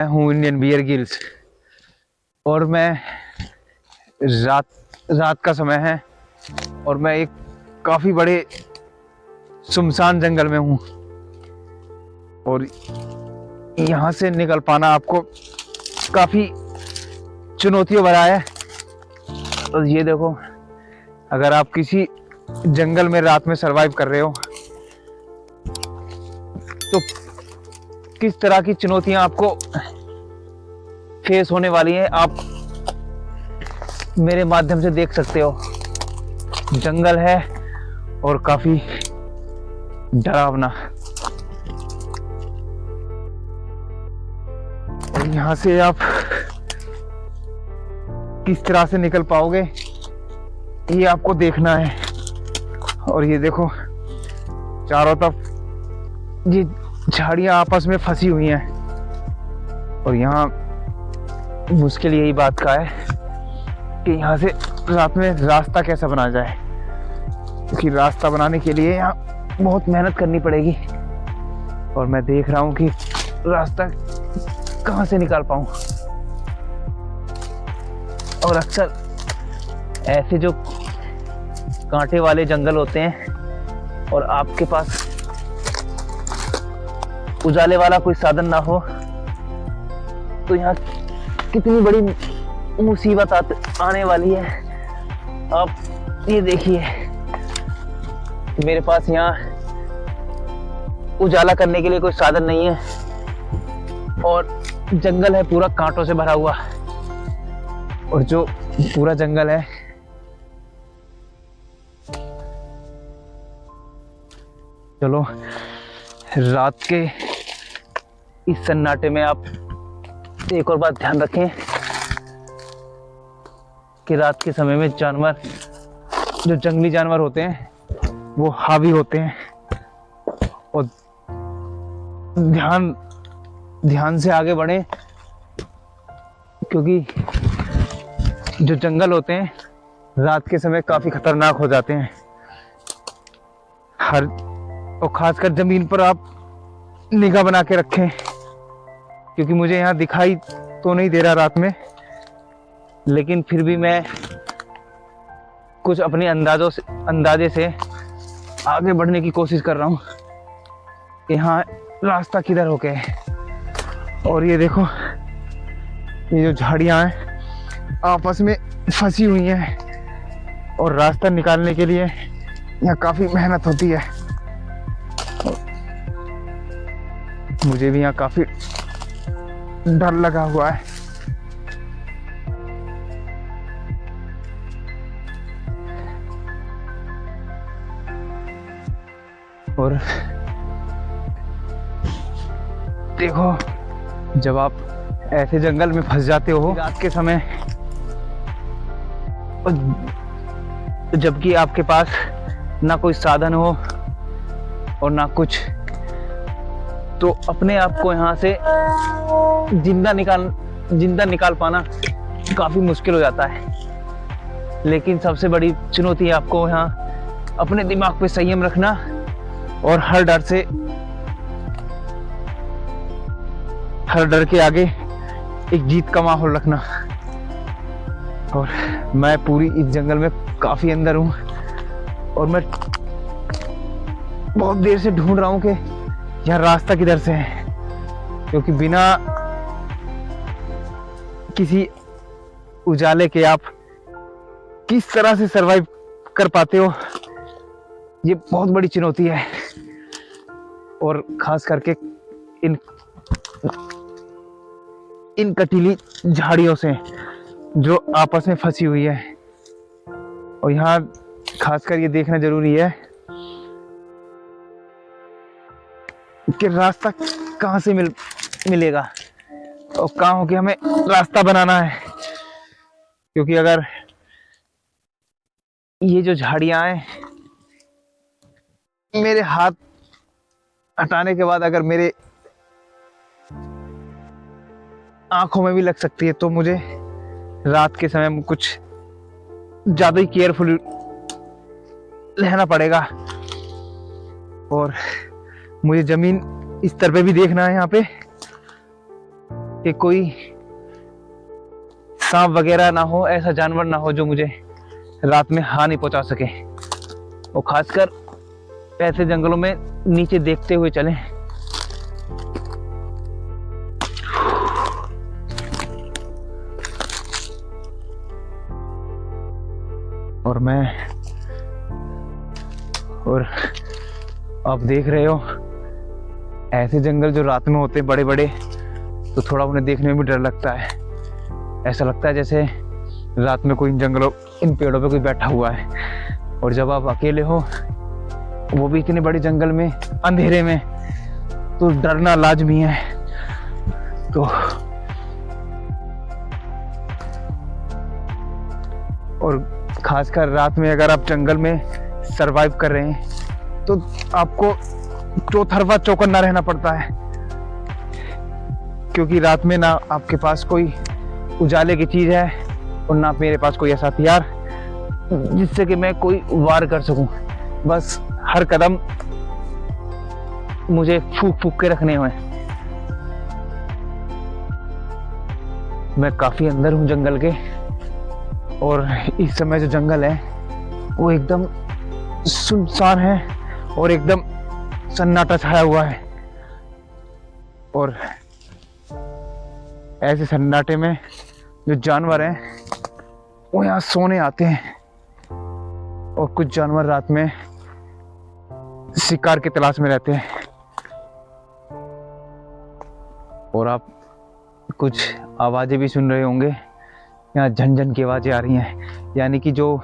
मैं हूँ Indian Bear Grylls और मैं रात रात का समय है और मैं एक काफी बड़े सुनसान जंगल में हूँ और यहाँ से निकल पाना आपको काफी चुनौतियों भरा है। और ये देखो, अगर आप किसी जंगल में रात में सरवाइव कर रहे हो तो किस तरह की चुनौतियां आपको फेस होने वाली हैं, आप मेरे माध्यम से देख सकते हो। जंगल है और काफी डरावना, और यहाँ से आप किस तरह से निकल पाओगे ये आपको देखना है। और ये देखो, चारों तरफ ये झाड़ियां आपस में फंसी हुई हैं और यहाँ मुश्किल यही बात का है कि यहाँ से रात में रास्ता कैसा बना जाए, क्योंकि रास्ता बनाने के लिए यहाँ बहुत मेहनत करनी पड़ेगी और मैं देख रहा हूँ कि रास्ता कहाँ से निकाल पाऊँ। और अक्सर ऐसे जो कांटे वाले जंगल होते हैं और आपके पास उजाले वाला कोई साधन ना हो तो यहाँ कितनी बड़ी मुसीबत आने वाली है। आप ये देखिए, मेरे पास यहाँ उजाला करने के लिए कोई साधन नहीं है और जंगल है पूरा कांटों से भरा हुआ, और जो पूरा जंगल है चलो रात के इस सन्नाटे में आप एक और बात ध्यान रखें कि रात के समय में जानवर, जो जंगली जानवर होते हैं वो हावी होते हैं, और ध्यान से आगे बढ़ें, क्योंकि जो जंगल होते हैं रात के समय काफी खतरनाक हो जाते हैं। और खासकर जमीन पर आप निगाह बना के रखें, क्योंकि मुझे यहाँ दिखाई तो नहीं दे रहा रात में, लेकिन फिर भी मैं कुछ अपने अंदाजे से आगे बढ़ने की कोशिश कर रहा हूँ। यहाँ रास्ता किधर होके है, और ये देखो, ये जो झाड़ियाँ हैं आपस में फंसी हुई हैं और रास्ता निकालने के लिए यहाँ काफी मेहनत होती है। मुझे भी यहाँ काफी डर लगा हुआ है। और देखो, जब आप ऐसे जंगल में फंस जाते हो रात के समय, जबकि आपके पास ना कोई साधन हो और ना कुछ, तो अपने आप को यहाँ से जिंदा निकाल पाना काफी मुश्किल हो जाता है। लेकिन सबसे बड़ी चुनौती आपको यहाँ अपने दिमाग पे संयम रखना और हर डर के आगे एक जीत का माहौल रखना। और मैं पूरी इस जंगल में काफी अंदर हूँ और मैं बहुत देर से ढूंढ रहा हूँ कि यहाँ रास्ता किधर से है, क्योंकि बिना किसी उजाले के आप किस तरह से सरवाइव कर पाते हो, ये बहुत बड़ी चुनौती है। और खास करके इन कटीली झाड़ियों से जो आपस में फंसी हुई है। और यहाँ खासकर ये देखना जरूरी है कि रास्ता कहाँ से मिलेगा और कहाँ हो कि हमें रास्ता बनाना है, क्योंकि अगर ये जो झाड़ियां हैं मेरे हाथ हटाने के बाद अगर मेरे आंखों में भी लग सकती है, तो मुझे रात के समय में कुछ ज्यादा ही केयरफुल रहना पड़ेगा। और मुझे जमीन इस तरह पे भी देखना है यहाँ पे कि कोई सांप वगैरह ना हो, ऐसा जानवर ना हो जो मुझे रात में हानि पहुंचा सके, और खासकर ऐसे जंगलों में नीचे देखते हुए चलें। और आप देख रहे हो ऐसे जंगल जो रात में होते बड़े बड़े, तो थोड़ा उन्हें देखने में भी डर लगता है। ऐसा लगता है जैसे रात में कोई इन पेड़ों पे कोई बैठा हुआ है। और जब आप अकेले हो, वो भी इतने बड़े जंगल में अंधेरे में, तो डरना लाजमी है। तो और खासकर रात में अगर आप जंगल में सरवाइव कर रहे हैं, तो आपको चौतरफा चौकन्ना रहना पड़ता है, क्योंकि रात में ना आपके पास कोई उजाले की चीज है और ना मेरे पास कोई ऐसा हथियार जिससे कि मैं कोई वार कर सकूं। बस हर कदम मुझे फूक फूक के रखने हुए। मैं काफी अंदर हूं जंगल के, और इस समय जो जंगल है वो एकदम सुनसान है और एकदम सन्नाटा छाया हुआ है। और ऐसे सन्नाटे में जो जानवर हैं वो यहाँ सोने आते हैं, और कुछ जानवर रात में शिकार की तलाश में रहते हैं। और आप कुछ आवाजें भी सुन रहे होंगे, यहाँ झनझन की आवाजें आ रही हैं, यानी कि जो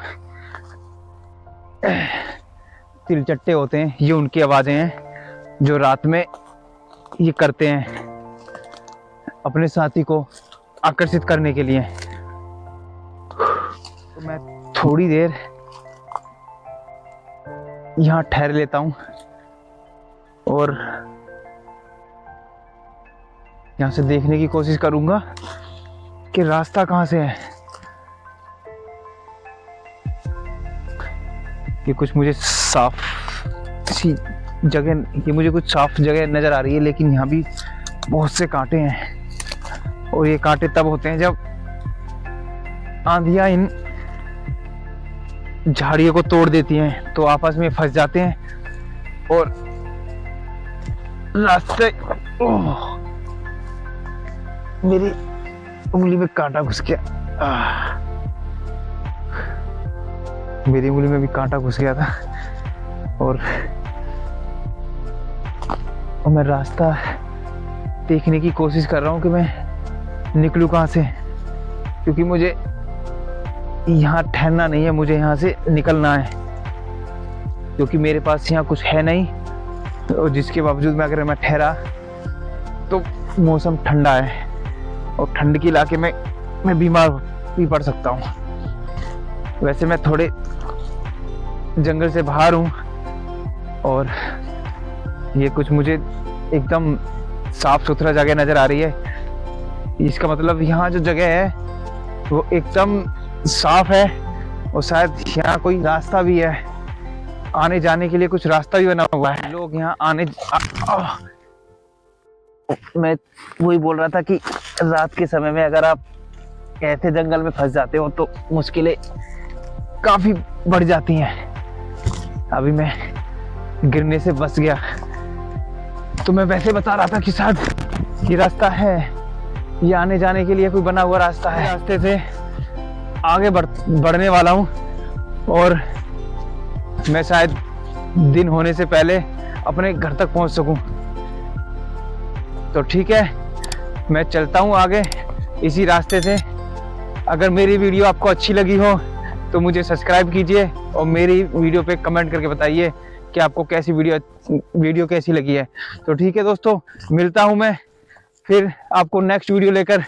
तिलचट्टे होते हैं ये उनकी आवाजें हैं, जो रात में ये करते हैं अपने साथी को आकर्षित करने के लिए। तो मैं थोड़ी देर यहाँ ठहर लेता हूँ और यहाँ से देखने की कोशिश करूंगा कि रास्ता कहाँ से है। कि कुछ मुझे साफ सी जगह, कि मुझे कुछ साफ जगह नजर आ रही है, लेकिन यहाँ भी बहुत से कांटे हैं। और ये कांटे तब होते हैं जब आंधियां इन झाड़ियों को तोड़ देती हैं, तो आपस में फंस जाते हैं और रास्ते। मेरी उंगली में कांटा घुस गया। मेरी उंगली में भी कांटा घुस गया था, और मैं रास्ता देखने की कोशिश कर रहा हूँ कि मैं निकलूँ कहाँ से, क्योंकि मुझे यहाँ ठहरना नहीं है, मुझे यहाँ से निकलना है, क्योंकि मेरे पास यहाँ कुछ है नहीं। और जिसके बावजूद में अगर मैं ठहरा तो मौसम ठंडा है, और ठंड के इलाके में मैं बीमार भी पड़ सकता हूँ। वैसे मैं थोड़े जंगल से बाहर हूँ, और ये कुछ मुझे एकदम साफ सुथरा जगह नजर आ रही है। इसका मतलब यहाँ जो जगह है वो एकदम साफ है, और शायद यहाँ कोई रास्ता भी है, आने जाने के लिए कुछ रास्ता भी बना हुआ है। लोग यहाँ मैं वही बोल रहा था कि रात के समय में अगर आप ऐसे जंगल में फंस जाते हो तो मुश्किलें काफी बढ़ जाती हैं। अभी मैं गिरने से बच गया, तो मैं वैसे बता रहा था कि शायद ये रास्ता है, ये आने जाने के लिए कोई बना हुआ रास्ता है। रास्ते से आगे बढ़ने वाला हूँ, और मैं शायद दिन होने से पहले अपने घर तक पहुँच सकूँ। तो ठीक है, मैं चलता हूँ आगे इसी रास्ते से। अगर मेरी वीडियो आपको अच्छी लगी हो तो मुझे सब्सक्राइब कीजिए, और मेरी वीडियो पे कमेंट करके बताइए कि आपको कैसी वीडियो कैसी लगी है। तो ठीक है दोस्तों, मिलता हूँ मैं फिर आपको नेक्स्ट वीडियो लेकर।